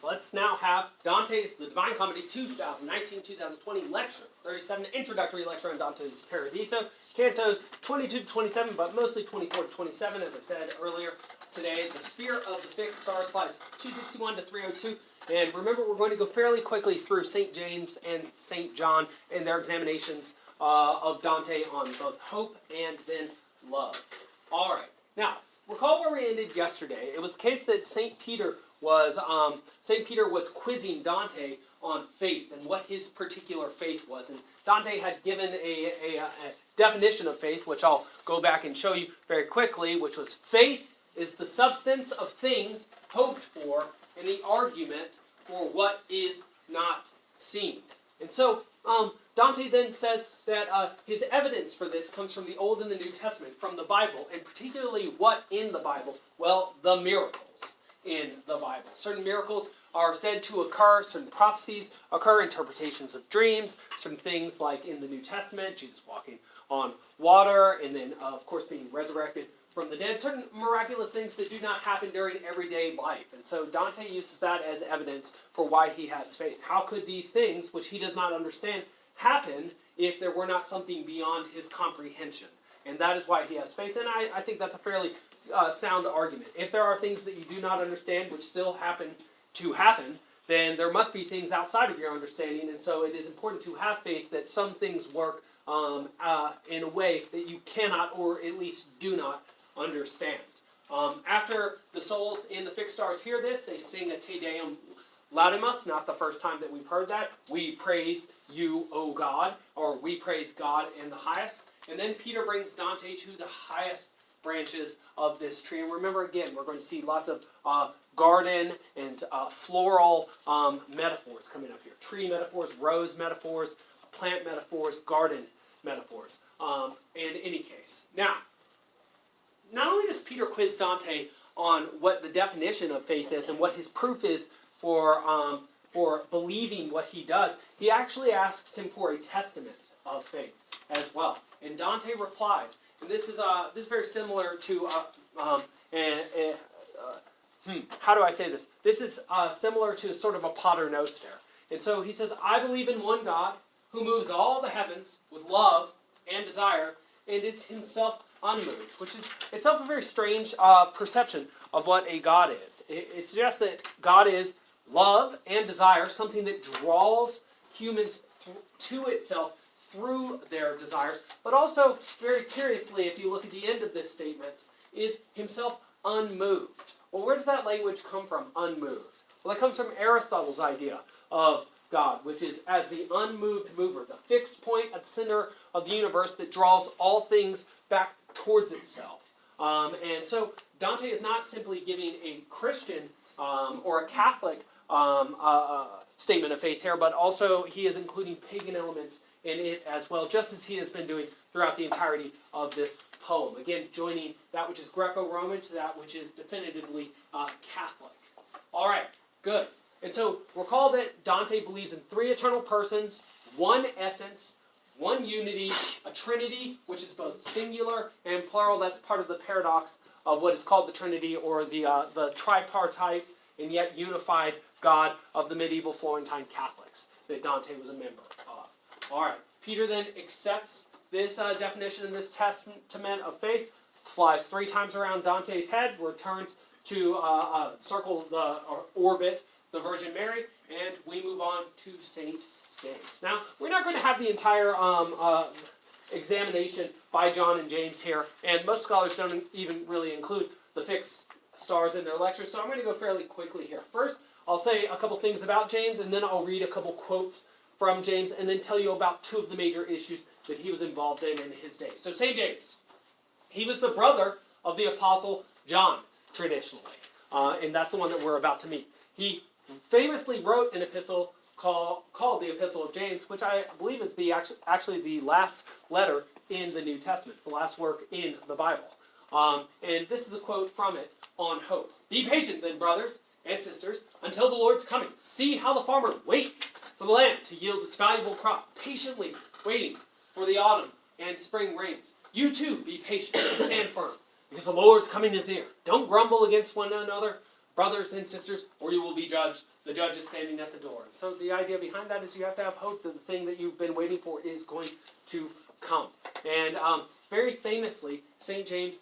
let's now have Dante's The Divine Comedy 2019-2020 lecture, 37, introductory lecture on Dante's Paradiso, Cantos 22-27, but mostly 24-27, as I said earlier today. The Sphere of the Fixed Star, slides 261 to 302. And remember, we're going to go fairly quickly through St. James and St. John and their examinations of Dante on both hope and then love. All right. Now, recall where we ended yesterday. It was the case that St. Peter was quizzing Dante on faith and what his particular faith was. And Dante had given a definition of faith, which I'll go back and show you very quickly, which was faith is the substance of things hoped for and the argument for what is not seen. And so Dante then says that his evidence for this comes from the Old and the New Testament, from the Bible, and particularly what in the Bible? Well, the miracles in the Bible. Certain miracles are said to occur, certain prophecies occur, interpretations of dreams, certain things like in the New Testament, Jesus walking on water, and then, of course, being resurrected from the dead, certain miraculous things that do not happen during everyday life. And so Dante uses that as evidence for why he has faith. How could these things, which he does not understand, happen if there were not something beyond his comprehension? And that is why he has faith, and I think that's a fairly sound argument. If there are things that you do not understand which still happen, then there must be things outside of your understanding, and so it is important to have faith that some things work in a way that you cannot, or at least do not, understand. After the souls in the fixed stars hear this, they sing a Te Deum Laudamus, not the first time that we've heard that. We praise you, O God, or we praise God in the highest. And then Peter brings Dante to the highest branches of this tree. And remember, again, we're going to see lots of garden and floral metaphors coming up here. Tree metaphors, rose metaphors, plant metaphors, garden metaphors. In any case. Now, not only does Peter quiz Dante on what the definition of faith is and what his proof is for believing what he does, he actually asks him for a testament of faith as well. And Dante replies, and this is very similar to how do I say this? This is similar to sort of a Pater Noster. And so he says, I believe in one God who moves all the heavens with love and desire and is himself unmoved, which is itself a very strange perception of what a God is. It suggests that God is love and desire, something that draws humans to itself through their desires, but also, very curiously, if you look at the end of this statement, is himself unmoved. Well, where does that language come from, unmoved? Well, it comes from Aristotle's idea of God, which is as the unmoved mover, the fixed point at the center of the universe that draws all things back towards itself. And so Dante is not simply giving a Christian or a Catholic statement of faith here, but also he is including pagan elements in it as well, just as he has been doing throughout the entirety of this poem. Again, joining that which is Greco-Roman to that which is definitively Catholic. All right, good. And so recall that Dante believes in three eternal persons, one essence, one unity, a trinity, which is both singular and plural. That's part of the paradox of what is called the Trinity, or the tripartite and yet unified God of the medieval Florentine Catholics that Dante was a member of. All right, Peter then accepts this definition in this testament of faith, flies 3 times around Dante's head, returns to circle or orbit the Virgin Mary, and we move on to St. James. Now, we're not going to have the entire examination by John and James here, and most scholars don't even really include the fixed stars in their lectures, so I'm going to go fairly quickly here. First, I'll say a couple things about James, and then I'll read a couple quotes from James, and then tell you about 2 of the major issues that he was involved in his day. So St. James, he was the brother of the Apostle John, traditionally, and that's the one that we're about to meet. He famously wrote an epistle called the Epistle of James, which I believe is actually the last letter in the New Testament, the last work in the Bible. And this is a quote from it on hope. Be patient then, brothers and sisters, until the Lord's coming. See how the farmer waits for the land to yield its valuable crop, patiently waiting for the autumn and spring rains. You too, be patient and stand firm, because the Lord's coming is near. Don't grumble against one another, brothers and sisters, or you will be judged the judge is standing at the door. And so the idea behind that is you have to have hope that the thing that you've been waiting for is going to come. And very famously, St. James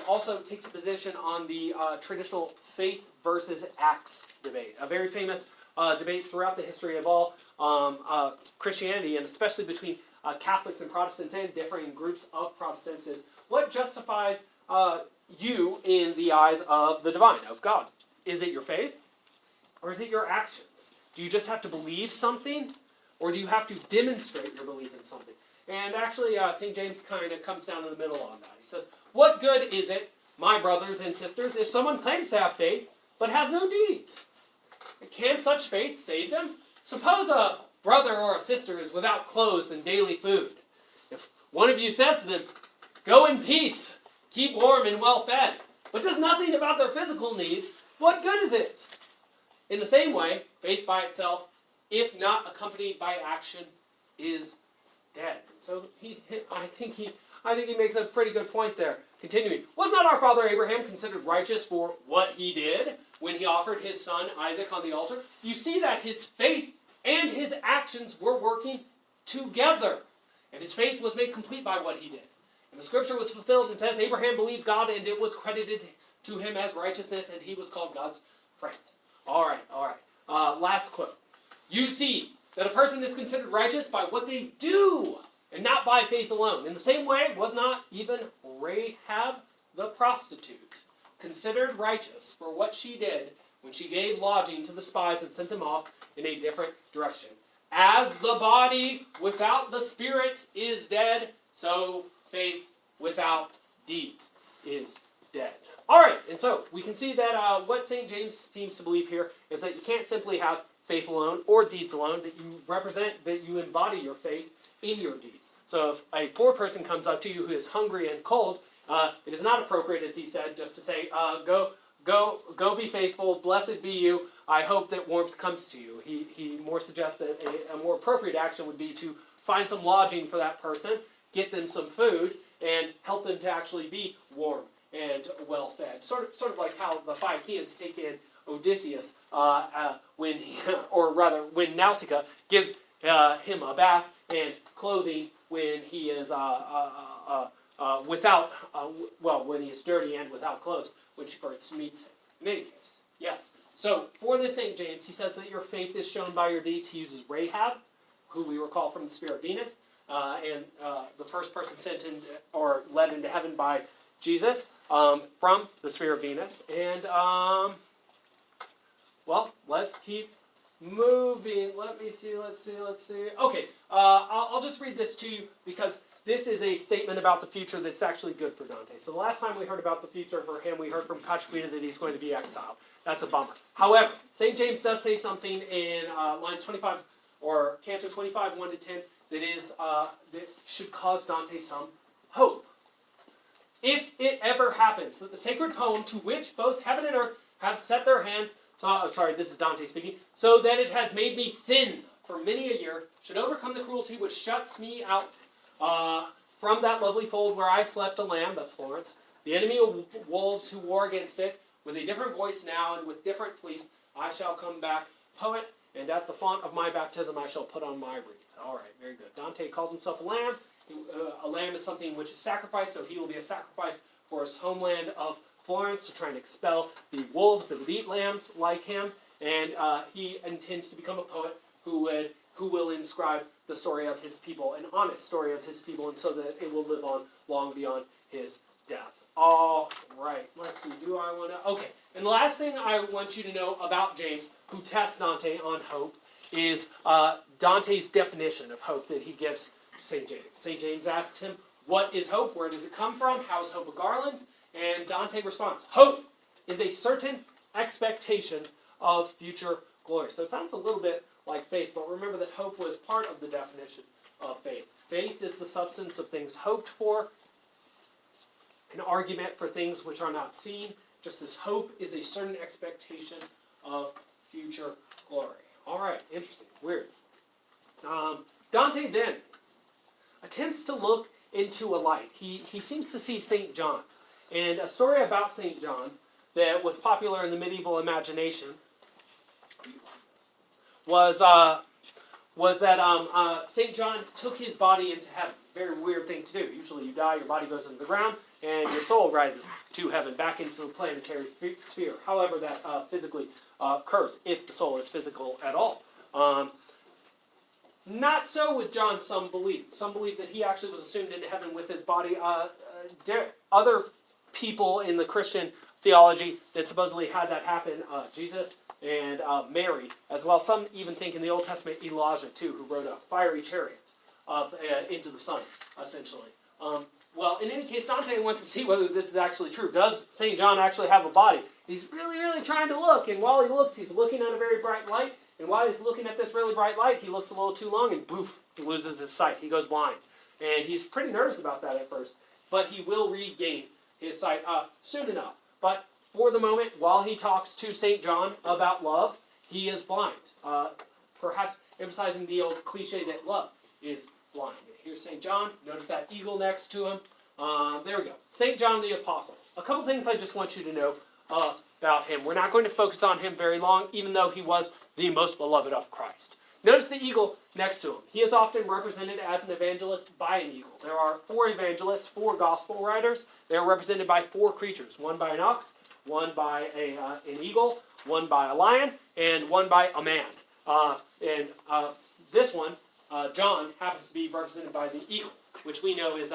also takes a position on the traditional faith versus acts debate. A very famous debate throughout the history of all Christianity, and especially between Catholics and Protestants and differing groups of Protestants, is what justifies you in the eyes of the divine, of God? Is it your faith? Or is it your actions? Do you just have to believe something? Or do you have to demonstrate your belief in something? And actually, St. James kind of comes down in the middle on that. He says, what good is it, my brothers and sisters, if someone claims to have faith, but has no deeds? Can such faith save them? Suppose a brother or a sister is without clothes and daily food. If one of you says to them, go in peace, keep warm and well fed, but does nothing about their physical needs, what good is it? In the same way, faith by itself, if not accompanied by action, is dead. So I think he makes a pretty good point there. Continuing, was not our father Abraham considered righteous for what he did when he offered his son Isaac on the altar? You see that his faith and his actions were working together. And his faith was made complete by what he did. And the scripture was fulfilled and says, Abraham believed God and it was credited to him as righteousness, and he was called God's friend. All right. Last quote. You see that a person is considered righteous by what they do, and not by faith alone. In the same way, was not even Rahab the prostitute considered righteous for what she did when she gave lodging to the spies and sent them off in a different direction? As the body without the spirit is dead, so faith without deeds is dead. All right, and so we can see that what St. James seems to believe here is that you can't simply have faith alone or deeds alone, that you represent, that you embody your faith in your deeds. So if a poor person comes up to you who is hungry and cold, it is not appropriate, as he said, just to say, go be faithful, blessed be you, I hope that warmth comes to you. He more suggests that a more appropriate action would be to find some lodging for that person, get them some food, and help them to actually be warm and well fed. Sort of like how the Phaeacians take in Odysseus when Nausicaa gives him a bath and clothing when he is when he is dirty and without clothes, when she first meets him. In any case, yes. So for this St. James, he says that your faith is shown by your deeds. He uses Rahab, who we recall from the sphere of Venus, and the first person sent in or led into heaven by Jesus from the sphere of Venus. And, let's keep moving. Let's see. Okay, I'll just read this to you because this is a statement about the future that's actually good for Dante. So the last time we heard about the future for him, we heard from Cacciaquina that he's going to be exiled. That's a bummer. However, St. James does say something in lines 25, or Canto 25, 1 to 10, that should cause Dante some hope. If it ever happens that the sacred poem to which both heaven and earth have set their hands, this is Dante speaking, so that it has made me thin for many a year, should overcome the cruelty which shuts me out from that lovely fold where I slept a lamb, that's Florence, the enemy of wolves who war against it, with a different voice now and with different fleece, I shall come back poet, and at the font of my baptism I shall put on my wreath. All right, very good. Dante calls himself a lamb. A lamb is something which is sacrificed, so he will be a sacrifice for his homeland of Florence to try and expel the wolves that would eat lambs like him. And he intends to become a poet who will inscribe the story of his people, an honest story of his people, and so that it will live on long beyond his death. All right, let's see. Okay, and the last thing I want you to know about James, who tests Dante on hope, is Dante's definition of hope that he gives to St. James. St. James asks him, what is hope? Where does it come from? How is hope a garland? And Dante responds, hope is a certain expectation of future glory. So it sounds a little bit like faith, but remember that hope was part of the definition of faith. Faith is the substance of things hoped for, an argument for things which are not seen, just as hope is a certain expectation of future glory. All right, interesting, weird. Dante then attempts to look into a light. He seems to see St. John. And a story about St. John that was popular in the medieval imagination was that St. John took his body into heaven. Very weird thing to do. Usually you die, your body goes into the ground, and your soul rises to heaven, back into the planetary sphere. However, that physically occurs, if the soul is physical at all. Not so with John, some believe. Some believe that he actually was assumed into heaven with his body. Other people in the Christian theology that supposedly had that happen, Jesus and Mary as well. Some even think in the Old Testament Elijah too, who rode a fiery chariot up into the sun, essentially. Well, in any case, Dante wants to see whether this is actually true. Does St. John actually have a body? He's really, really trying to look, and while he looks, he's looking at a very bright light, and while he's looking at this really bright light, he looks a little too long, and poof, he loses his sight. He goes blind. And he's pretty nervous about that at first, but he will regain his sight soon enough. But for the moment, while he talks to St. John about love, he is blind. Perhaps emphasizing the old cliche that love is blind. Here's St. John. Notice that eagle next to him. There we go. St. John the Apostle. A couple things I just want you to know about him. We're not going to focus on him very long, even though he was the most beloved of Christ. Notice the eagle next to him. He is often represented as an evangelist by an eagle. There are 4 evangelists, 4 gospel writers. They are represented by 4 creatures. 1 by an ox, 1 by an eagle, 1 by a lion, and 1 by a man. This one, John, happens to be represented by the eagle, which we know is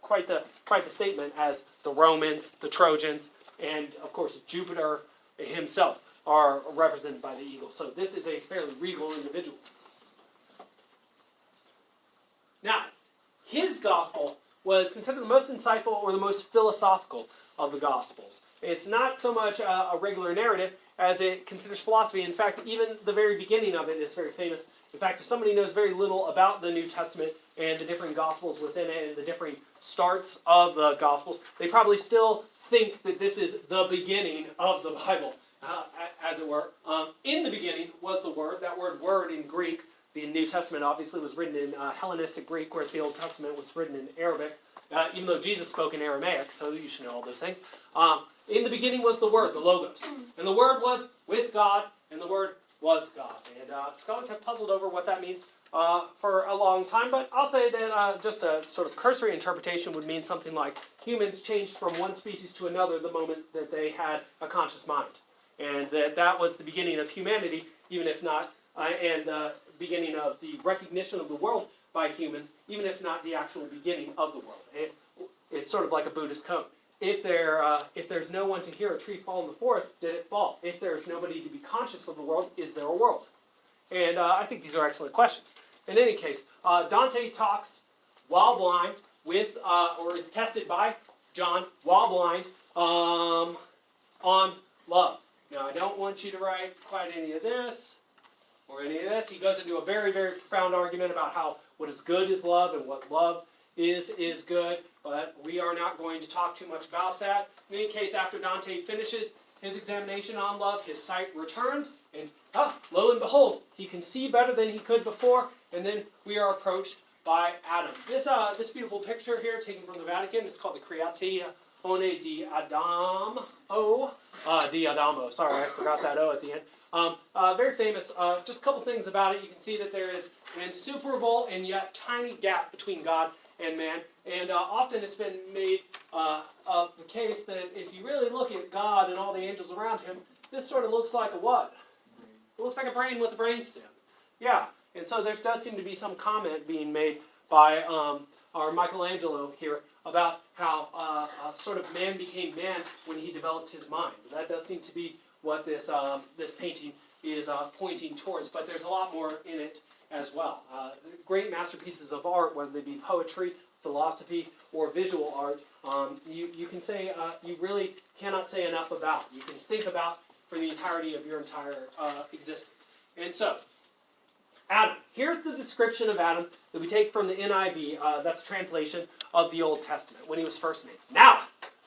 quite the statement, as the Romans, the Trojans, and of course Jupiter himself are represented by the eagle. So this is a fairly regal individual. Now, his gospel was considered the most insightful or the most philosophical of the gospels. It's not so much a regular narrative as it considers philosophy. In fact, even the very beginning of it is very famous. In fact, if somebody knows very little about the New Testament and the different gospels within it and the different starts of the gospels, they probably still think that this is the beginning of the Bible, as it were. In the beginning was the Word. That word in Greek, the New Testament obviously was written in Hellenistic Greek, whereas the Old Testament was written in Arabic, even though Jesus spoke in Aramaic, so you should know all those things. In the beginning was the Word, the Logos. And the Word was with God, and the Word was God. And scholars have puzzled over what that means for a long time, but I'll say that just a sort of cursory interpretation would mean something like humans changed from one species to another the moment that they had a conscious mind. And that was the beginning of humanity, even if not, and the beginning of the recognition of the world by humans, even if not the actual beginning of the world. It's sort of like a Buddhist code. If there's no one to hear a tree fall in the forest, did it fall? If there's nobody to be conscious of the world, is there a world? And I think these are excellent questions. In any case, Dante talks while blind with, or is tested by John while blind on love. Now, I don't want you to write quite any of this or any of this. He goes into a very, very profound argument about how what is good is love and what love is good, but we are not going to talk too much about that. In any case, after Dante finishes his examination on love, his sight returns, and lo and behold, he can see better than he could before, and then we are approached by Adam. This beautiful picture here, taken from the Vatican, is called the Creazione di Adamo. Di Adamo. Sorry, I forgot that O at the end. Very famous. Just a couple things about it. You can see that there is an insuperable and yet tiny gap between God and man. And often it's been made of the case that if you really look at God and all the angels around him, this sort of looks like a what? It looks like a brain with a brainstem. Yeah. And so there does seem to be some comment being made by our Michelangelo here about how sort of man became man when he developed his mind. That does seem to be what this painting is pointing towards, but there's a lot more in it as well. Great masterpieces of art, whether they be poetry, philosophy, or visual art, you can say, you really cannot say enough about. You can think about for the entirety of your entire existence. And so, Adam. Here's the description of Adam that we take from the NIV, that's translation of the Old Testament, when he was first made. Now,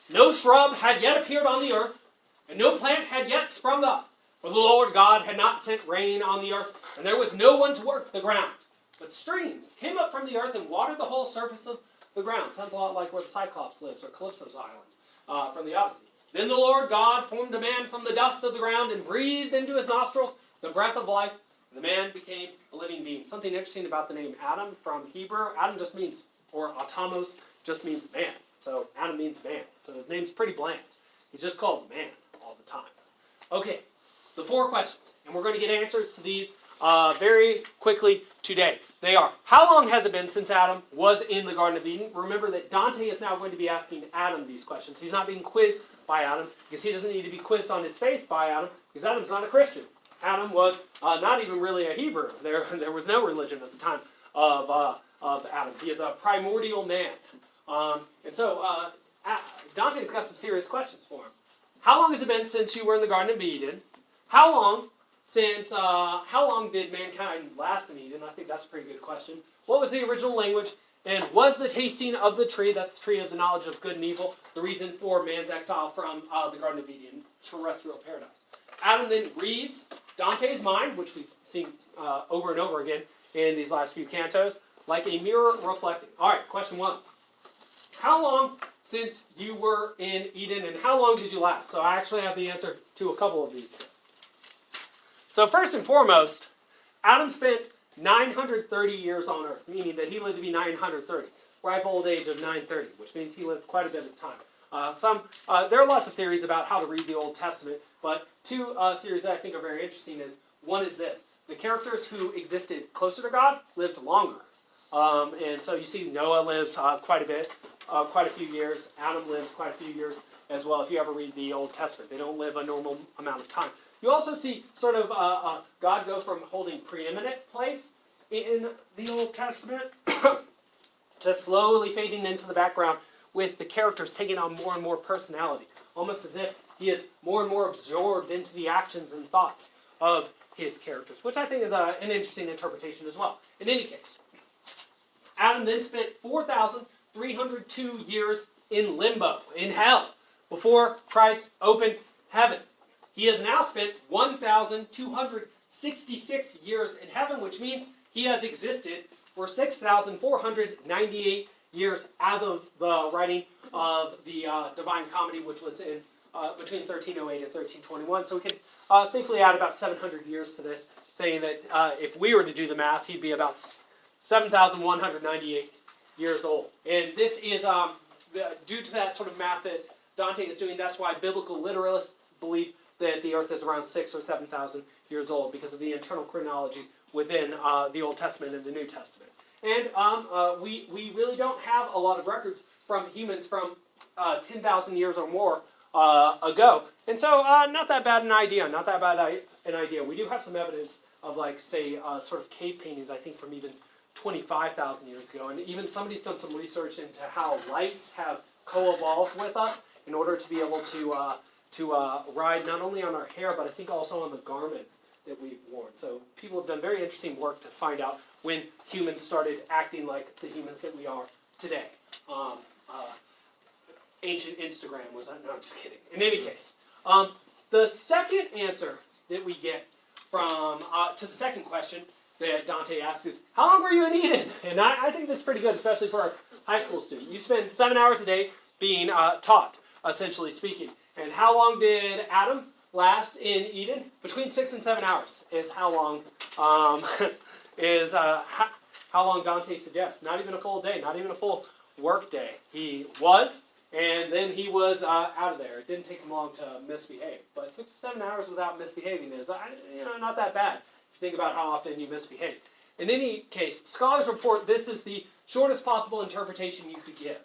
no shrub had yet appeared on the earth, and no plant had yet sprung up, for the Lord God had not sent rain on the earth, and there was no one to work the ground. But streams came up from the earth and watered the whole surface of the ground. Sounds a lot like where the Cyclops lives, or Calypso's island, from the Odyssey. Then the Lord God formed a man from the dust of the ground and breathed into his nostrils the breath of life. The man became a living being. Something interesting about the name Adam from Hebrew. Adam just means, or Atomos, just means man. So Adam means man. So his name's pretty bland. He's just called man all the time. Okay, the 4 questions. And we're going to get answers to these very quickly today. They are, how long has it been since Adam was in the Garden of Eden? Remember that Dante is now going to be asking Adam these questions. He's not being quizzed by Adam because he doesn't need to be quizzed on his faith by Adam because Adam's not a Christian. Adam was not even really a Hebrew. There was no religion at the time of Adam. He is a primordial man. And so Dante's got some serious questions for him. How long has it been since you were in the Garden of Eden? How long did mankind last in Eden? I think that's a pretty good question. What was the original language? And was the tasting of the tree, that's the tree of the knowledge of good and evil, the reason for man's exile from the Garden of Eden, terrestrial paradise? Adam then reads Dante's mind, which we've seen over and over again in these last few cantos, like a mirror reflecting. All right, question 1. How long since you were in Eden, and how long did you last? So I actually have the answer to a couple of these. So first and foremost, Adam spent 930 years on Earth, meaning that he lived to be 930, ripe old age of 930, which means he lived quite a bit of time. There are lots of theories about how to read the Old Testament, but 2 theories that I think are very interesting is, one is this: the characters who existed closer to God lived longer. And so you see Noah lives quite a bit, quite a few years. Adam lives quite a few years as well. If you ever read the Old Testament, they don't live a normal amount of time. You also see sort of God go from holding preeminent place in the Old Testament to slowly fading into the background with the characters taking on more and more personality, almost as if he is more and more absorbed into the actions and thoughts of his characters, which I think is an interesting interpretation as well. In any case, Adam then spent 4,302 years in limbo, in hell, before Christ opened heaven. He has now spent 1,266 years in heaven, which means he has existed for 6,498 years as of the writing of the Divine Comedy, which was in between 1308 and 1321. So we can safely add about 700 years to this, saying that if we were to do the math, he'd be about 7,198 years old. And this is due to that sort of math that Dante is doing. That's why biblical literalists believe that the earth is around 6,000 or 7,000 years old, because of the internal chronology within the Old Testament and the New Testament. And we really don't have a lot of records from humans from 10,000 years or more ago. And so not that bad an idea, not that bad an idea. We do have some evidence of, like, say, sort of cave paintings, I think, from even 25,000 years ago. And even somebody's done some research into how lice have co-evolved with us in order to be able to ride not only on our hair, but I think also on the garments that we've worn. So people have done very interesting work to find out when humans started acting like the humans that we are today. Ancient Instagram was... No, I'm just kidding. In any case, the second answer that we get from to the second question that Dante asks is, how long were you in Eden? And I think that's pretty good, especially for a high school student. You spend 7 hours a day being taught, essentially speaking. And how long did Adam last in Eden? Between 6 and 7 hours is how long how long Dante suggests. Not even a full day, not even a full work day. He was, and then he was out of there. It didn't take him long to misbehave. But 6 or 7 hours without misbehaving is not that bad if you think about how often you misbehave. In any case, scholars report this is the shortest possible interpretation you could give.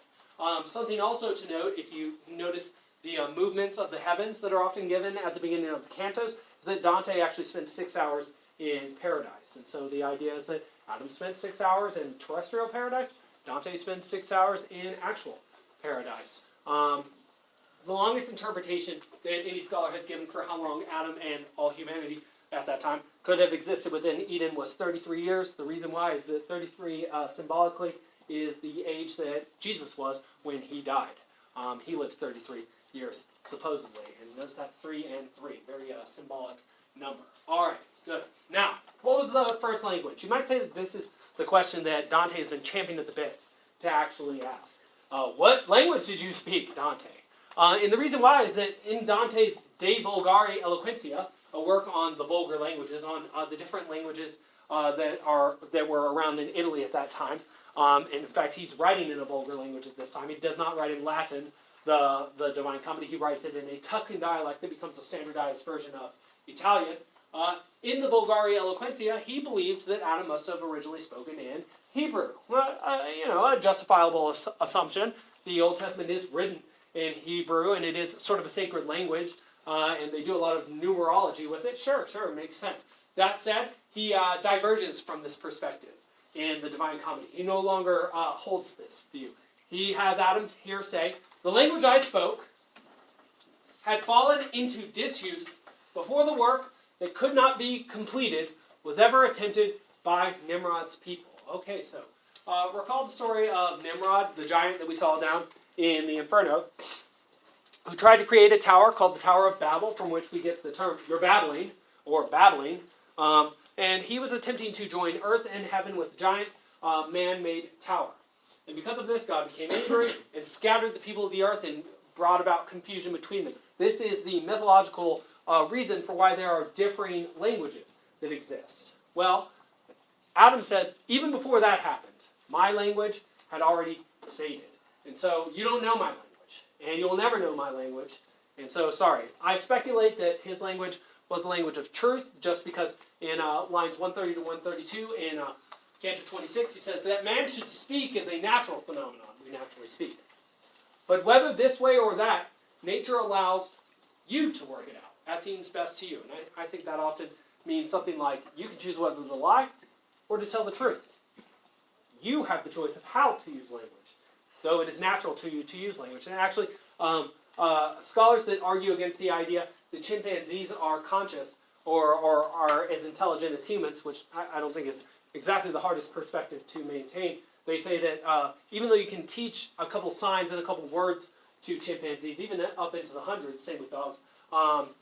Something also to note, if you notice the movements of the heavens that are often given at the beginning of the Cantos, is that Dante actually spent 6 hours in paradise. And so the idea is that Adam spent 6 hours in terrestrial paradise, Dante spends 6 hours in actual paradise. The longest interpretation that any scholar has given for how long Adam and all humanity at that time could have existed within Eden was 33 years. The reason why is that 33 symbolically is the age that Jesus was when he died. He lived 33 years, supposedly. And notice that 3 and 3, very symbolic number. All right, good. Now, what was the first language? You might say that this is the question that Dante has been champing at the bit to actually ask. What language did you speak, Dante? And the reason why is that in Dante's De Vulgari Eloquentia, a work on the vulgar languages, on the different languages that were around in Italy at that time, and in fact he's writing in a vulgar language at this time. He does not write in Latin, the Divine Comedy. He writes it in a Tuscan dialect that becomes a standardized version of Italian. In the Vulgari Eloquentia, he believed that Adam must have originally spoken in Hebrew. Well, a justifiable assumption. The Old Testament is written in Hebrew, and it is sort of a sacred language, and they do a lot of numerology with it. Sure, it makes sense. That said, he diverges from this perspective in the Divine Comedy. He no longer holds this view. He has Adam here say, "The language I spoke had fallen into disuse before the work that could not be completed was ever attempted by Nimrod's people." Okay, so recall the story of Nimrod, the giant that we saw down in the Inferno, who tried to create a tower called the Tower of Babel, from which we get the term "you're babbling," or babbling. And he was attempting to join earth and heaven with a giant man-made tower. And because of this, God became angry and scattered the people of the earth and brought about confusion between them. This is the mythological reason for why there are differing languages that exist. Well, Adam says, even before that happened, my language had already faded. And so you don't know my language, and you'll never know my language. And so, sorry. I speculate that his language was the language of truth, just because in lines 130 to 132 in Canto 26, he says that man should speak as a natural phenomenon. We naturally speak. But whether this way or that, nature allows you to work it out as seems best to you. And I think that often means something like you can choose whether to lie or to tell the truth. You have the choice of how to use language, though it is natural to you to use language. And actually, scholars that argue against the idea that chimpanzees are conscious or are as intelligent as humans, which I don't think is exactly the hardest perspective to maintain, they say that even though you can teach a couple signs and a couple words to chimpanzees, even up into the hundreds, same with dogs,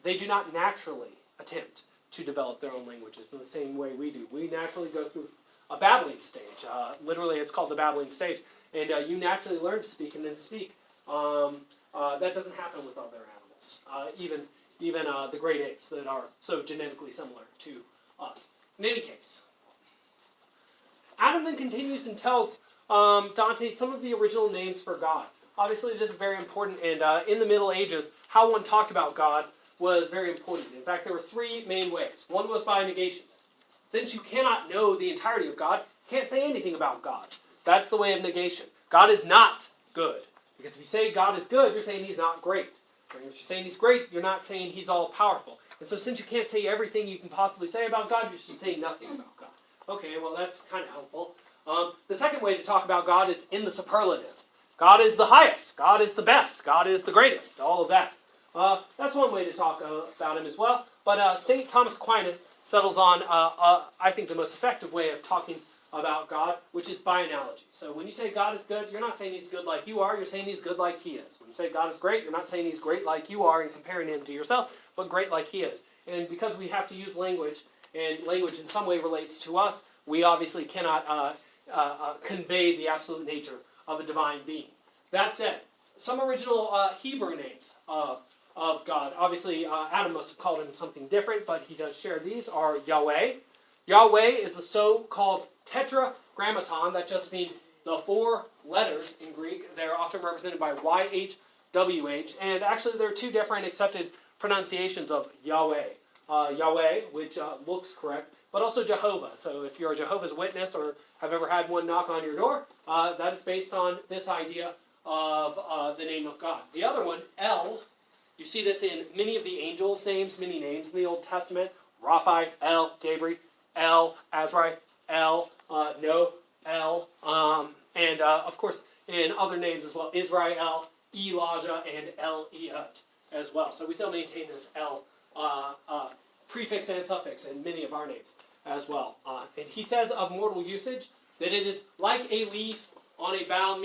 they do not naturally attempt to develop their own languages in the same way we do. We naturally go through a babbling stage. Literally, it's called the babbling stage. And you naturally learn to speak and then speak. That doesn't happen with other animals, even the great apes that are so genetically similar to us. In any case, Adam then continues and tells Dante some of the original names for God. Obviously, this is very important, and in the Middle Ages, how one talked about God was very important. In fact, there were three main ways. One was by negation. Since you cannot know the entirety of God, you can't say anything about God. That's the way of negation. God is not good. Because if you say God is good, you're saying he's not great. And if you're saying he's great, you're not saying he's all-powerful. And so since you can't say everything you can possibly say about God, you should say nothing about God. Okay, well, that's kind of helpful. The second way to talk about God is in the superlative. God is the highest. God is the best. God is the greatest. All of that. That's one way to talk about him as well. But St. Thomas Aquinas settles on, I think, the most effective way of talking about God, which is by analogy. So when you say God is good, you're not saying he's good like you are, you're saying he's good like he is. When you say God is great, you're not saying he's great like you are and comparing him to yourself, but great like he is. And because we have to use language, and language in some way relates to us, we obviously cannot convey the absolute nature of a divine being. That said, some original Hebrew names of God, obviously Adam must have called him something different, but he does share these, are Yahweh. Yahweh is the so-called tetragrammaton. That just means the four letters in Greek. They're often represented by YH, WH, and actually there are two different accepted pronunciations of Yahweh. Yahweh, which looks correct, but also Jehovah. So if you're a Jehovah's Witness or have ever had one knock on your door, that is based on this idea of the name of God. The other one, El, you see this in many of the angels' names, many names in the Old Testament. Raphael, El, Gabriel, El, Azrael, El, No, El, and of course in other names as well, Israel, Elijah, and El-Iat as well. So we still maintain this El prefix and suffix in many of our names as well. And he says of mortal usage that it is like a leaf on a bough.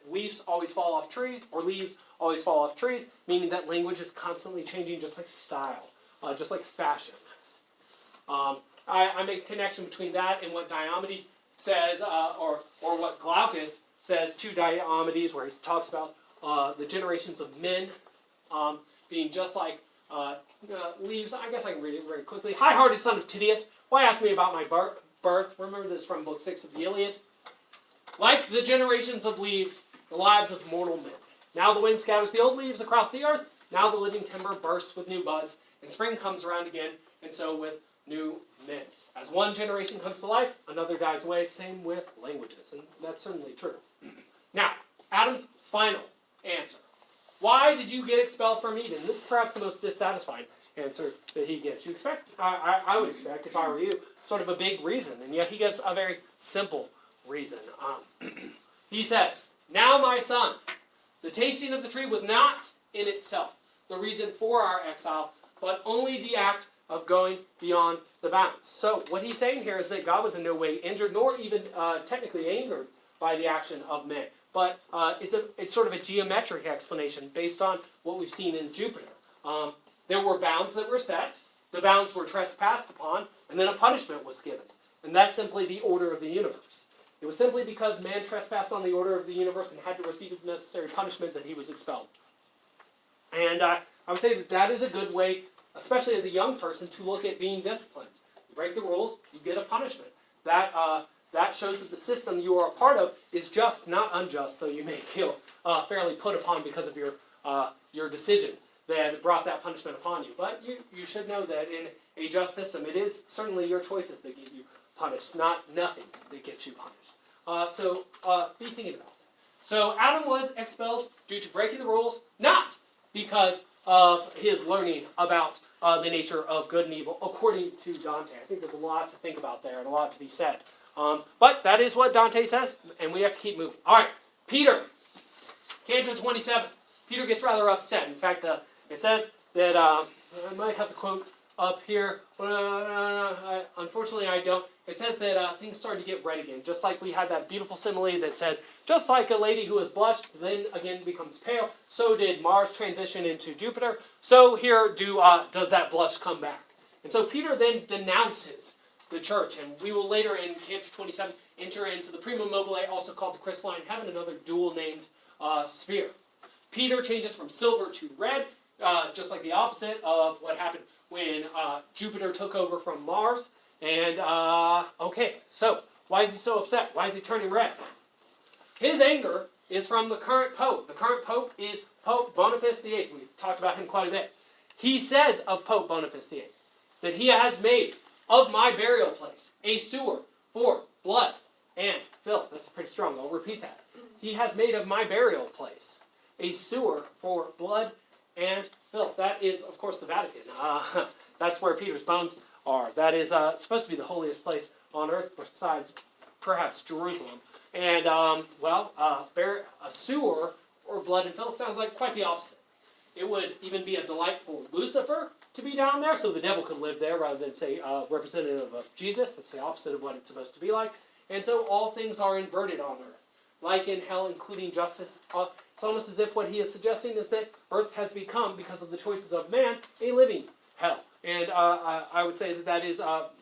Leaves always fall off trees, or leaves always fall off trees, meaning that language is constantly changing just like style, just like fashion. I make a connection between that and what Diomedes says, or what Glaucus says to Diomedes, where he talks about the generations of men being just like leaves. I guess I can read it very quickly. High-hearted son of Tydeus, why ask me about my birth? Remember this from Book 6 of the Iliad. Like the generations of leaves, the lives of mortal men. Now the wind scatters the old leaves across the earth. Now the living timber bursts with new buds, and spring comes around again, and so with new men. As one generation comes to life, another dies away. Same with languages, and that's certainly true. Now, Adam's final answer. Why did you get expelled from Eden? This is perhaps the most dissatisfying answer that he gives. You expect, I would expect, if I were you, sort of a big reason, and yet he gives a very simple reason. He says, now my son, the tasting of the tree was not in itself the reason for our exile, but only the act of going beyond the bounds. So what he's saying here is that God was in no way injured, nor even technically angered by the action of men. But it's sort of a geometric explanation based on what we've seen in Jupiter. There were bounds that were set, the bounds were trespassed upon, and then a punishment was given. And that's simply the order of the universe. It was simply because man trespassed on the order of the universe and had to receive his necessary punishment that he was expelled. And I would say that that is a good way, especially as a young person, to look at being disciplined. You break the rules, you get a punishment. That shows that the system you are a part of is just, not unjust, though you may feel fairly put upon because of your decision that brought that punishment upon you. But you should know that in a just system, it is certainly your choices that get you punished, not nothing that gets you punished. So be thinking about that. So Adam was expelled due to breaking the rules, not because of his learning about the nature of good and evil, according to Dante. I think there's a lot to think about there and a lot to be said. But that is what Dante says, and we have to keep moving. All right, Peter, Canto 27. Peter gets rather upset. In fact, it says that, I might have the quote up here. Unfortunately, I don't. It says that things started to get red again, just like we had that beautiful simile that said, just like a lady who has blushed, then again becomes pale, so did Mars transition into Jupiter, so here does that blush come back. And so Peter then denounces the church, and we will later in Cantos 27 enter into the primum mobile, also called the crystalline heaven, another dual-named sphere. Peter changes from silver to red, just like the opposite of what happened when Jupiter took over from Mars. And, okay, so why is he so upset? Why is he turning red? His anger is from the current pope. The current pope is Pope Boniface VIII. We've talked about him quite a bit. He says of Pope Boniface VIII that he has made of my burial place a sewer for blood and filth. That's pretty strong. I'll repeat that. He has made of my burial place a sewer for blood and filth. That is, of course, the Vatican. That's where Peter's bones are. That is supposed to be the holiest place on earth, besides perhaps Jerusalem. And, a sewer or blood and filth sounds like quite the opposite. It would even be a delight for Lucifer to be down there, so the devil could live there rather than, say, representative of Jesus. That's the opposite of what it's supposed to be like. And so all things are inverted on earth, like in hell, including justice. It's almost as if what he is suggesting is that earth has become, because of the choices of man, a living hell. And I would say that is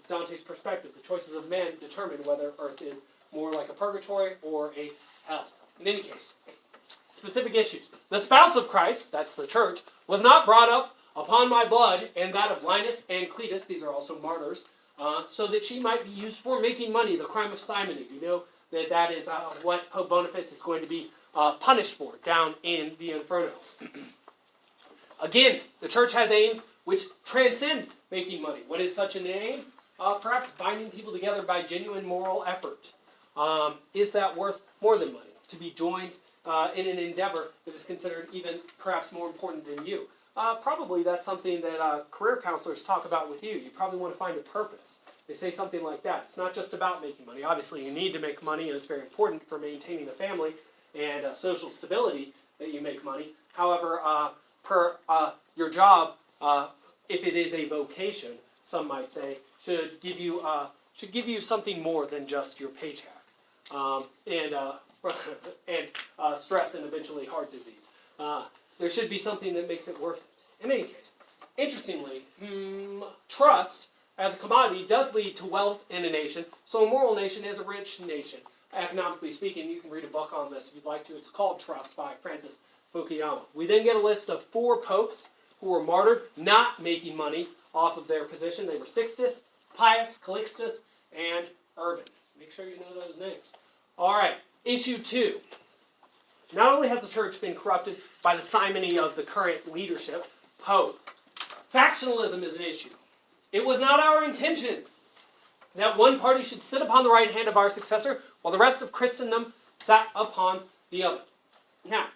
Dante's perspective. The choices of man determine whether earth is more like a purgatory or a hell. In any case, specific issues. The spouse of Christ, that's the church, was not brought up upon my blood and that of Linus and Cletus, these are also martyrs, so that she might be used for making money, the crime of simony. You know that is what Pope Boniface is going to be punished for down in the Inferno. Again, the church has aims which transcend making money. What is such an aim? Perhaps binding people together by genuine moral effort. Is that worth more than money? To be joined in an endeavor that is considered even perhaps more important than you. Probably that's something that career counselors talk about with you. You probably want to find a purpose. They say something like that. It's not just about making money. Obviously, you need to make money, and it's very important for maintaining a family and social stability that you make money. However, your job, if it is a vocation, some might say, should give you something more than just your paycheck, and stress and eventually heart disease. There should be something that makes it worth it. In any case, interestingly, trust as a commodity does lead to wealth in a nation. So a moral nation is a rich nation. Economically speaking, you can read a book on this if you'd like to. It's called Trust by Francis Fukuyama. We then get a list of 4 popes who were martyred, not making money off of their position. They were Sixtus, Pius, Calixtus, and Urban. Make sure you know those names. All right, issue 2. Not only has the church been corrupted by the simony of the current leadership, Pope, factionalism is an issue. It was not our intention that one party should sit upon the right hand of our successor while the rest of Christendom sat upon the other. Now,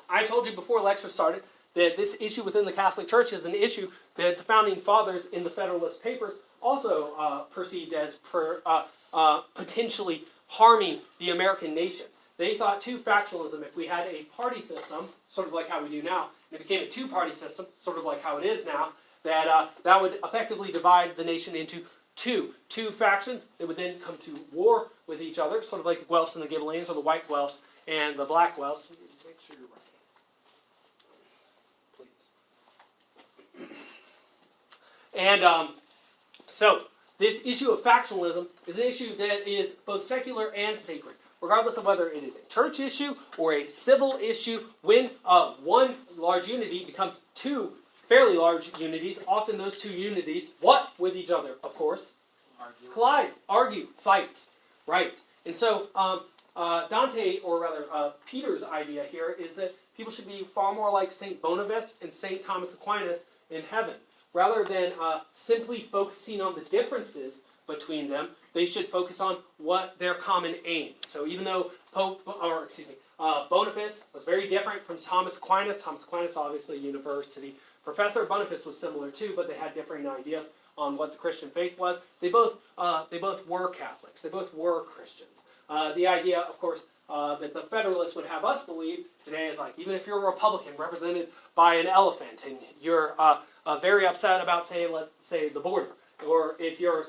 I told you before lecture started that this issue within the Catholic Church is an issue that the Founding Fathers in the Federalist Papers also perceived as potentially harming the American nation. They thought too, factionalism, if we had a party system, sort of like how we do now, and it became a 2-party system, sort of like how it is now, that would effectively divide the nation into two factions. They would then come to war with each other, sort of like the Guelphs and the Ghibellines, or the white Guelphs and the black Guelphs. Make sure you're right. Please. And so this issue of factionalism is an issue that is both secular and sacred, regardless of whether it is a church issue or a civil issue. When one large unity becomes 2 fairly large unities, often those 2 unities, what with each other, of course? Collide, argue, fight, right? And so Dante, or rather Peter's idea here is that people should be far more like St. Boniface and St. Thomas Aquinas in heaven. Rather than simply focusing on the differences between them, they should focus on what their common aim. So even though Boniface was very different from Thomas Aquinas obviously a university professor. Boniface was similar too, but they had differing ideas on what the Christian faith was. They both were Catholics. They both were Christians. The idea, of course, that the Federalists would have us believe today is like, even if you're a Republican represented by an elephant and you're very upset about, let's say, the border, or if you're,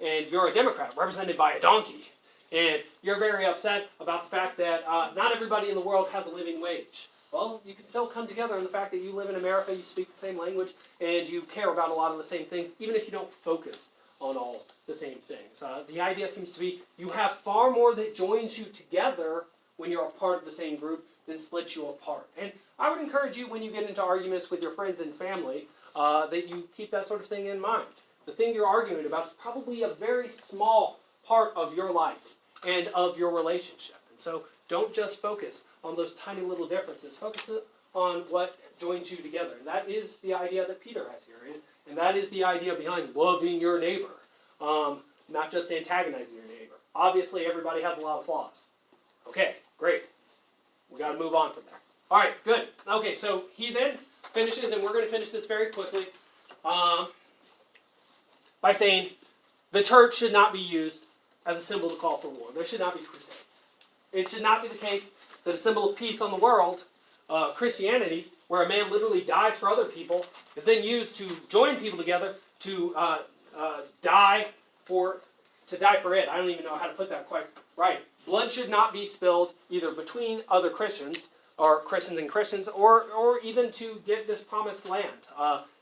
and you're a Democrat represented by a donkey, and you're very upset about the fact that not everybody in the world has a living wage. Well, you can still come together in the fact that you live in America, you speak the same language, and you care about a lot of the same things, even if you don't focus on all the same things. The idea seems to be you have far more that joins you together when you're a part of the same group than splits you apart. And I would encourage you, when you get into arguments with your friends and family, that you keep that sort of thing in mind. The thing you're arguing about is probably a very small part of your life and of your relationship. And so don't just focus on those tiny little differences. Focus on what joins you together. And that is the idea that Peter has here. And that is the idea behind loving your neighbor, not just antagonizing your neighbor. Obviously, everybody has a lot of flaws. Okay, great. We got to move on from there. All right, good. Okay, so he then finishes, and we're going to finish this very quickly, by saying the church should not be used as a symbol to call for war. There should not be crusades. It should not be the case that a symbol of peace on the world, Christianity, where a man literally dies for other people, is then used to join people together to die for it. I don't even know how to put that quite right. Blood should not be spilled either between other Christians, or Christians and Christians, or even to get this promised land.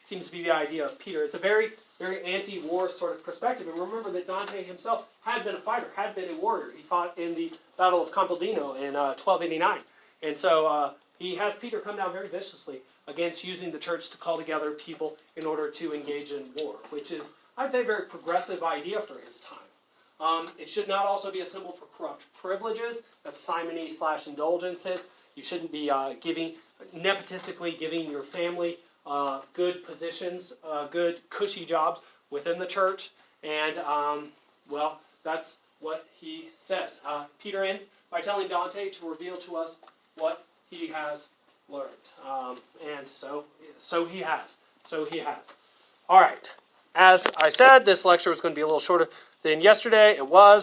Seems to be the idea of Peter. It's a very, very anti-war sort of perspective. And remember that Dante himself had been a fighter, had been a warrior. He fought in the Battle of Campaldino in 1289. And so he has Peter come down very viciously against using the church to call together people in order to engage in war, which is, I'd say, a very progressive idea for his time. It should not also be a symbol for corrupt privileges. That's simony/indulgences. You shouldn't be nepotistically giving your family good positions, good cushy jobs within the church. And, well, that's what he says. Peter ends by telling Dante to reveal to us what he has learned. And so he has. All right. As I said, this lecture was going to be a little shorter than yesterday. It was.